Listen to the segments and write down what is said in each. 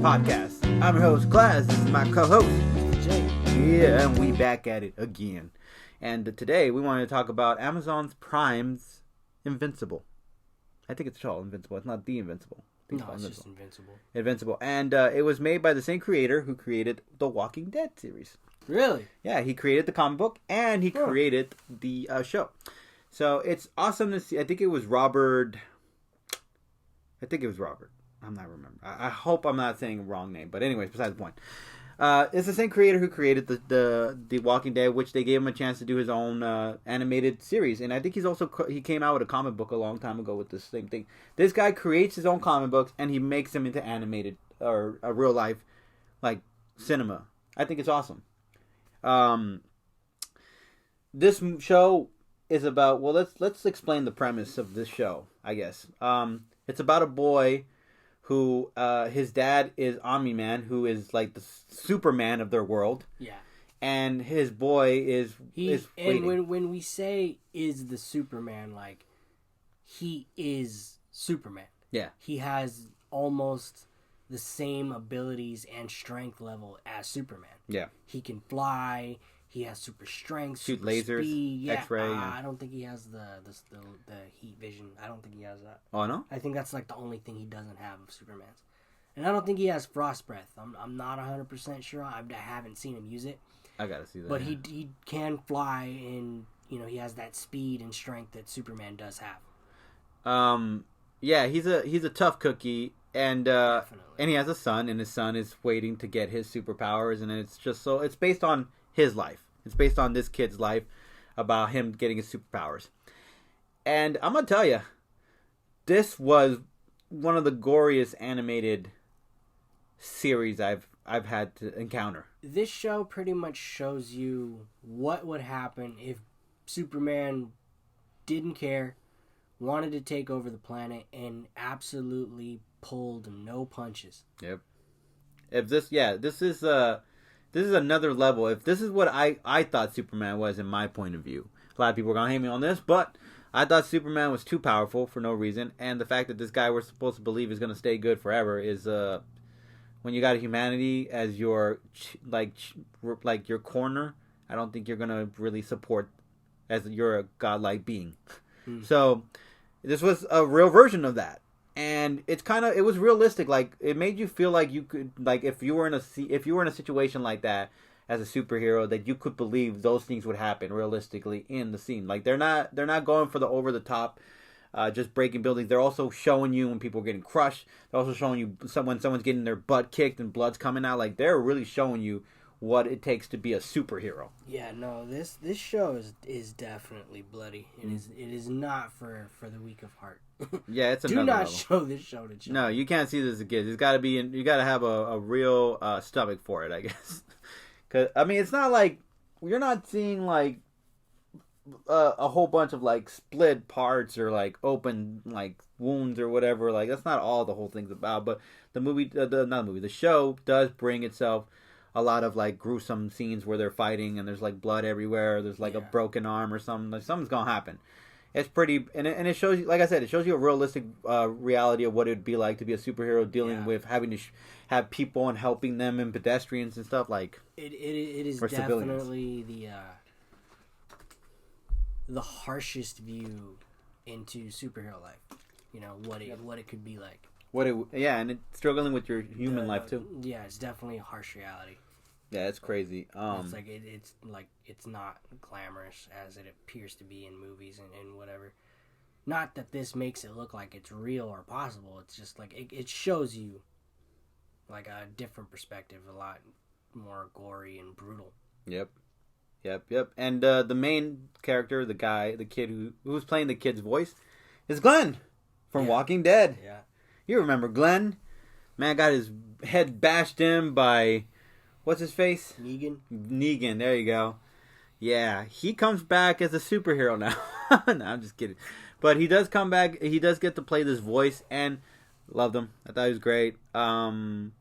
podcast. I'm your host, Class. This is my co-host, Mr. J. Yeah, and we back at it again. And today we wanted to talk about Amazon Prime's Invincible. I think it's called Invincible. It's not The Invincible. No, it's just Invincible. Invincible. And it was made by the same creator who created the Walking Dead series. Really? Yeah, he created the comic book and he created the show. So it's awesome to see. I think it was Robert. I'm not remembering. I hope I'm not saying the wrong name. But anyways, besides the point. It's the same creator who created the Walking Dead, which they gave him a chance to do his own animated series. And I think he came out with a comic book a long time ago with this same thing. This guy creates his own comic books and he makes them into animated or a real life like cinema. I think it's awesome. This show is about, well, let's explain the premise of this show, I guess. It's about a boy who his dad is Omni-Man, who is like the Superman of their world. Yeah. And his boy is and when we say is the Superman, like he is Superman. Yeah. He has almost the same abilities and strength level as Superman. Yeah. He can fly. He has super strength, shoot lasers, speed. Yeah. X-ray. I don't think he has the heat vision. I don't think he has that. Oh no? I think that's like the only thing he doesn't have of Superman's. And I don't think he has frost breath. I'm not 100% sure. I haven't seen him use it. I gotta see that. But he can fly, and he has that speed and strength that Superman does have. Yeah, he's a tough cookie. And and he has a son, and his son is waiting to get his superpowers, and it's just it's based on his life. It's based on this kid's life about him getting his superpowers. And I'm gonna tell you, this was one of the goriest animated series I've had to encounter. This show pretty much shows you what would happen if Superman didn't care, wanted to take over the planet, and absolutely pulled no punches. Yep. If this is another level. If this is what I thought Superman was in my point of view. A lot of people are gonna hate me on this, but I thought Superman was too powerful for no reason, and the fact that this guy we're supposed to believe is gonna stay good forever is when you got humanity as your like your corner. I don't think you're gonna really support as you're a godlike being. So this was a real version of that. And it was realistic. Like it made you feel like you could, like if you were in a situation like that as a superhero, that you could believe those things would happen realistically in the scene. Like they're not going for the over the top, just breaking buildings. They're also showing you when people are getting crushed. They're also showing you when someone's getting their butt kicked and blood's coming out. Like they're really showing you what it takes to be a superhero. Yeah, no, this show is definitely bloody. It is not for the weak of heart. Yeah, it's another level. Do not show this show to children. No, you can't see this as a kid. You got to have a real stomach for it, I guess. Cause I mean, it's not like you're not seeing like a whole bunch of like split parts or like open like wounds or whatever. Like that's not all the whole thing's about. But the show does bring itself a lot of like gruesome scenes where they're fighting and there's like blood everywhere. There's like a broken arm or something. Like something's gonna happen. It's pretty, and it shows you, like I said, it shows you a realistic reality of what it would be like to be a superhero dealing with having to have people and helping them and pedestrians and stuff like. It is definitely the harshest view into superhero life. What it could be like. And it's struggling with your human life too. Yeah, it's definitely a harsh reality. Yeah, it's crazy. It's not glamorous as it appears to be in movies and whatever. Not that this makes it look like it's real or possible. It's just like it shows you like a different perspective, a lot more gory and brutal. Yep. And the main character, the kid who's playing the kid's voice, is Glenn from Walking Dead. Yeah. You remember Glenn? Man got his head bashed in by, what's his face? Negan, there you go. Yeah, he comes back as a superhero now. No, I'm just kidding. But he does come back. He does get to play this voice, and loved him. I thought he was great. The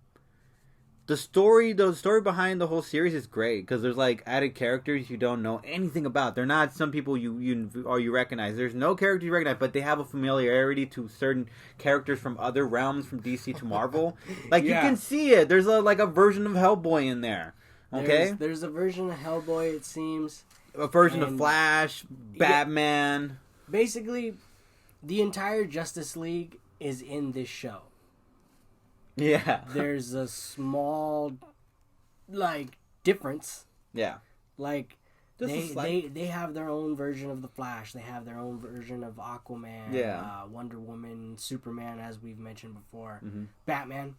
the story behind the whole series is great because there's like added characters you don't know anything about. They're not some people you recognize. There's no characters you recognize, but they have a familiarity to certain characters from other realms from DC to Marvel. Like you can see it. There's like a version of Hellboy in there. Okay, there's a version of Hellboy. It seems a version of Flash, Batman. Basically, the entire Justice League is in this show. Yeah. There's a small, like, difference. Yeah. Like, they have their own version of the Flash. They have their own version of Aquaman. Yeah. Wonder Woman, Superman, as we've mentioned before. Mm-hmm. Batman.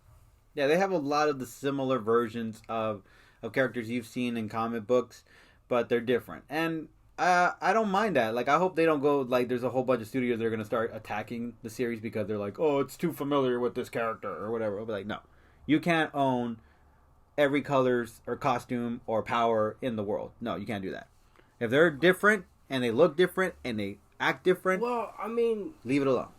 Yeah, they have a lot of the similar versions of characters you've seen in comic books, but they're different. And I don't mind that. Like, I hope they don't go, like, there's a whole bunch of studios that are going to start attacking the series because they're like, oh, it's too familiar with this character or whatever. I'll be like, no. You can't own every colors or costume or power in the world. No, you can't do that. If they're different and they look different and they act different, well, I mean, leave it alone.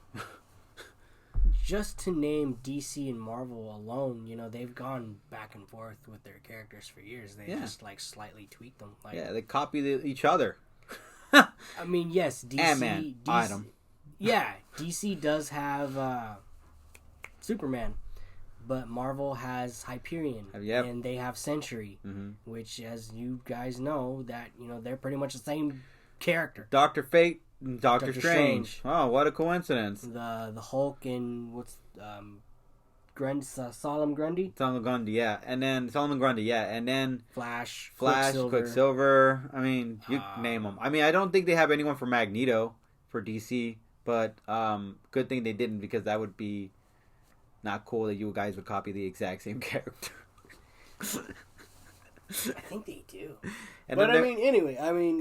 Just to name DC and Marvel alone, you know, they've gone back and forth with their characters for years. They just, like, slightly tweak them. Like, yeah, they copy each other. I mean, yes, DC... Ant-Man, item. Yeah, DC does have Superman, but Marvel has Hyperion, and they have Sentry, which, as you guys know, that, you know, they're pretty much the same character. Dr. Fate, Doctor Strange. Oh, what a coincidence. The Hulk and what's Solomon Grundy? Solomon Grundy, yeah. And then Flash, Quicksilver. I mean, you name them. I mean, I don't think they have anyone for Magneto for DC, but good thing they didn't because that would be not cool that you guys would copy the exact same character. I think they do. And but anyway,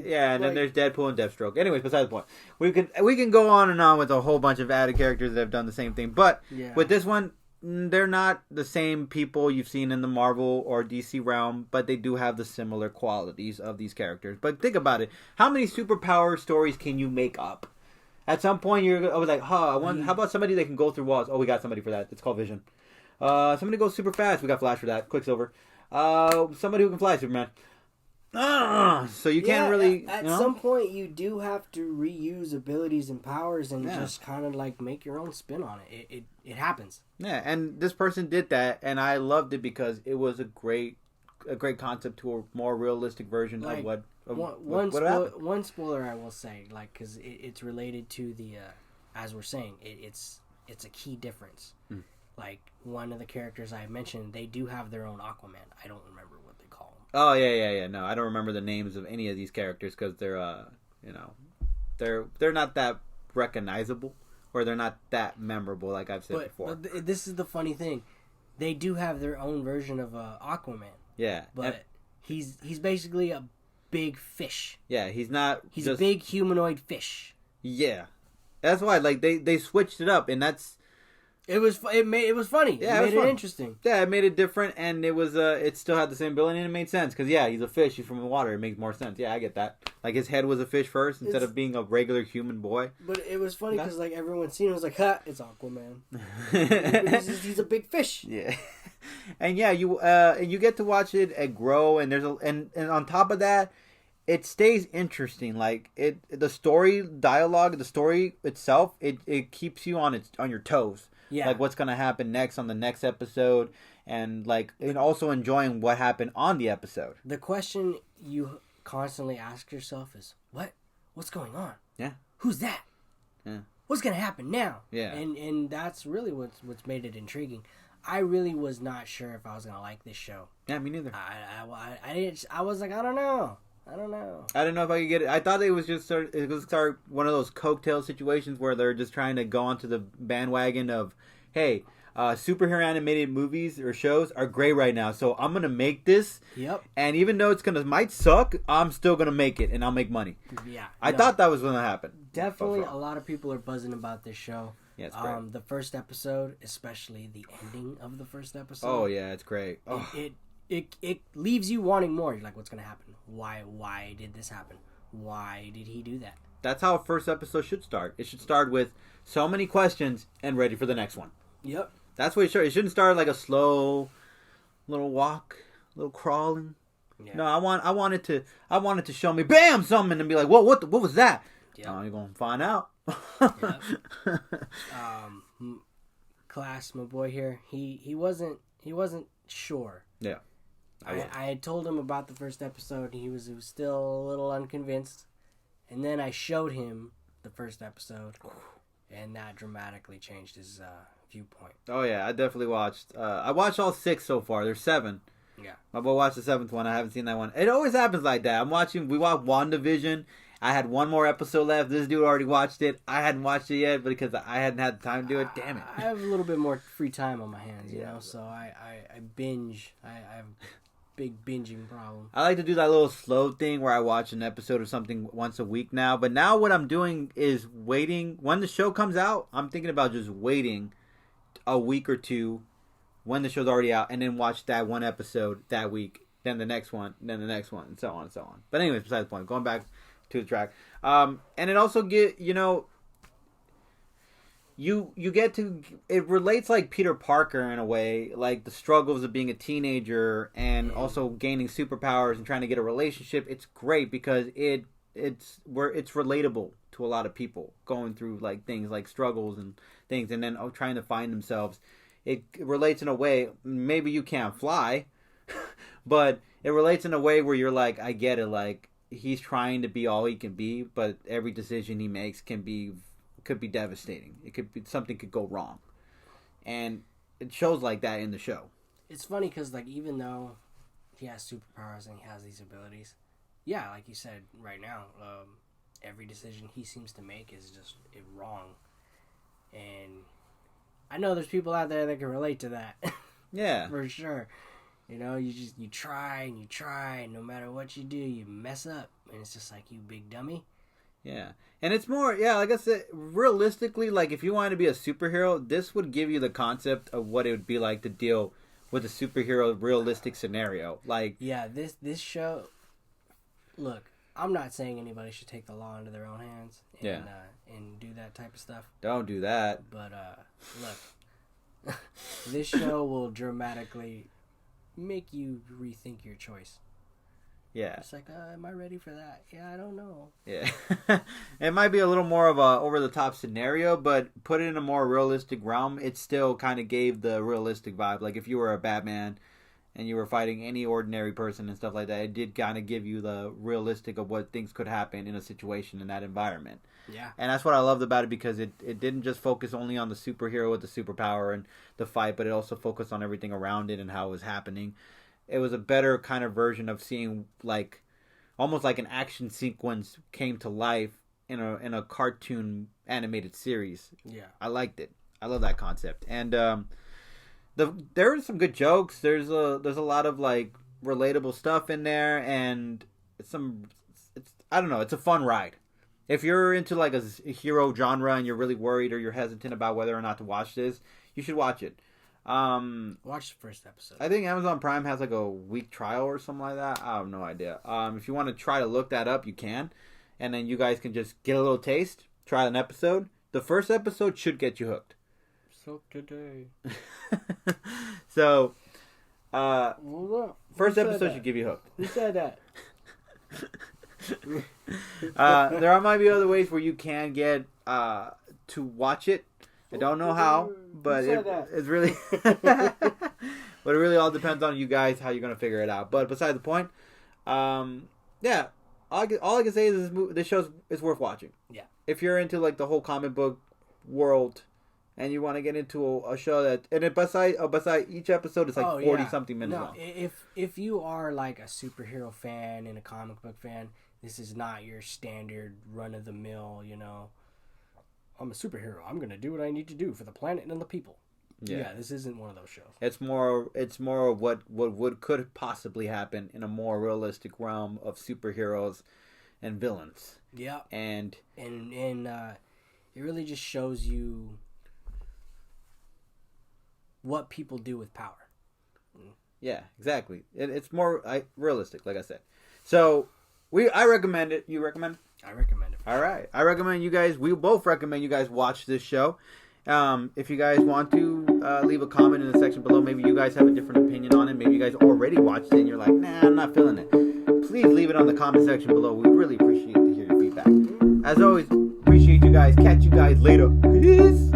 yeah, and then there's Deadpool and Deathstroke. Anyways, besides the point, we can go on and on with a whole bunch of added characters that have done the same thing. But with this one, they're not the same people you've seen in the Marvel or DC realm, but they do have the similar qualities of these characters. But think about it: how many superpower stories can you make up? At some point, I was like, how about somebody that can go through walls? Oh, we got somebody for that. It's called Vision. Somebody goes super fast. We got Flash for that. Quicksilver. Somebody who can fly, Superman. So you can't really... At some point, you do have to reuse abilities and powers and just kind of like make your own spin on it. It happens. Yeah, and this person did that, and I loved it because it was a great concept to a more realistic version of what... One spoiler I will say, like, because it's related to the, as we're saying, it's a key difference. Mm. Like, one of the characters I mentioned, they do have their own Aquaman. I don't remember what they call him. Oh, yeah. No, I don't remember the names of any of these characters because they're, they're not that recognizable or they're not that memorable, like I've said before. But this is the funny thing. They do have their own version of Aquaman. Yeah. But he's basically a big fish. Yeah, he's not... He's a big humanoid fish. Yeah. That's why, like, they switched it up, and that's... It was funny. Yeah, it made it interesting. Yeah, it made it different, and it was it still had the same ability, and it made sense because he's a fish. He's from the water. It makes more sense. Yeah, I get that. Like his head was a fish first instead of being a regular human boy. But it was funny because like everyone seen it was like, "Ha, it's Aquaman." he's a big fish. Yeah, and you get to watch it grow, and and on top of that, it stays interesting. Like the story dialogue, the story itself, it keeps you on your toes. Yeah. Like what's gonna happen next on the next episode, and also enjoying what happened on the episode. The question you constantly ask yourself is, what's going on? Yeah. Who's that? Yeah. What's gonna happen now? Yeah. And that's really what's made it intriguing. I really was not sure if I was gonna like this show. Yeah, me neither. I was like, I don't know. I didn't know if I could get it. I thought it was just start one of those cocktail situations where they're just trying to go onto the bandwagon of, hey, superhero animated movies or shows are great right now, so I'm gonna make this. Yep. And even though might suck, I'm still gonna make it and I'll make money. Yeah. I thought that was gonna happen. Definitely, a lot of people are buzzing about this show. Yeah, it's great. The first episode, especially the ending of the first episode. Oh yeah, it's great. It leaves you wanting more. You're like, what's going to happen? Why did this happen? Why did he do that? That's how a first episode should start. It should start with so many questions and ready for the next one. Yep. That's what it should. It shouldn't start like a slow, little walk, little crawling. Yeah. No, I wanted to show me, bam, something, and be like, whoa, what was that? Yep. You're gonna find out. Yep. Class, my boy here, he wasn't sure. Yeah. I had told him about the first episode. He was still a little unconvinced, and then I showed him the first episode, and that dramatically changed his viewpoint. Oh yeah, I definitely watched. I watched all 6 so far. There's 7. Yeah. My boy watched the 7th one. I haven't seen that one. It always happens like that. We watched WandaVision. I had one more episode left. This dude already watched it. I hadn't watched it yet because I hadn't had the time to do it. Damn it. I have a little bit more free time on my hands, you know, so I binge. I have a big binging problem. I like to do that little slow thing where I watch an episode of something once a week now. But now what I'm doing is waiting. When the show comes out, I'm thinking about just waiting a week or two when the show's already out, and then watch that one episode that week, then the next one, then the next one, and so on and so on. But anyways, besides the point, going back to the track, and it also you get to, it relates like Peter Parker in a way, like the struggles of being a teenager and also gaining superpowers and trying to get a relationship. It's great because it's relatable to a lot of people going through like things like struggles and things, and then trying to find themselves. It relates in a way, maybe you can't fly, but it relates in a way where you're like, I get it, like, he's trying to be all he can be, but every decision he makes could be devastating. Something could go wrong. And it shows like that in the show. It's funny because, like, even though he has superpowers and he has these abilities, yeah, like you said right now, every decision he seems to make is just wrong. And I know there's people out there that can relate to that. Yeah. For sure. You know, you try and you try, and no matter what you do, you mess up. And it's just like, you big dummy. Yeah. And it's more, like I said, realistically, like, if you wanted to be a superhero, this would give you the concept of what it would be like to deal with a superhero realistic scenario. Like, yeah, this show, look, I'm not saying anybody should take the law into their own hands and do that type of stuff. Don't do that. But look, this show will dramatically make you rethink your choice. Yeah. It's like, am I ready for that? Yeah, I don't know. Yeah. It might be a little more of a over-the-top scenario, but put it in a more realistic realm, it still kind of gave the realistic vibe. Like, if you were a Batman and you were fighting any ordinary person and stuff like that, it did kind of give you the realistic of what things could happen in a situation in that environment. Yeah. And that's what I loved about it, because it didn't just focus only on the superhero with the superpower and the fight, but it also focused on everything around it and how it was happening. It was a better kind of version of seeing, like, almost like an action sequence came to life in a cartoon animated series. Yeah. I liked it. I love that concept. And there are some good jokes. There's a lot of, like, relatable stuff in there, and it's I don't know, it's a fun ride. If you're into, like, a hero genre and you're really worried or you're hesitant about whether or not to watch this, you should watch it. Watch the first episode. I think Amazon Prime has like a week trial or something like that. I have no idea. If you want to try to look that up, you can, and then you guys can just get a little taste, try an episode. The first episode should get you hooked. So today. So, first Who episode said should give you hooked. Who said that? There might be other ways where you can get to watch it. I don't know how, but it's really, but it really all depends on you guys how you're gonna figure it out. But besides the point, yeah, all I can say is this show is worth watching. Yeah, if you're into like the whole comic book world and you want to get into a show that, and beside each episode is like 40 something minutes long. If you are like a superhero fan and a comic book fan, this is not your standard run of the mill, you know, I'm a superhero, I'm going to do what I need to do for the planet and the people. Yeah, this isn't one of those shows. It's more of what could possibly happen in a more realistic realm of superheroes and villains. Yeah. And it really just shows you what people do with power. Yeah, exactly. It's more realistic, like I said. So, I recommend it. You recommend it? I recommend it. All right. I recommend you guys, we both recommend you guys watch this show. If you guys want to leave a comment in the section below. Maybe you guys have a different opinion on it. Maybe you guys already watched it and you're like, nah, I'm not feeling it. Please leave it on the comment section below. We'd really appreciate to hear your feedback. As always, appreciate you guys. Catch you guys later. Peace.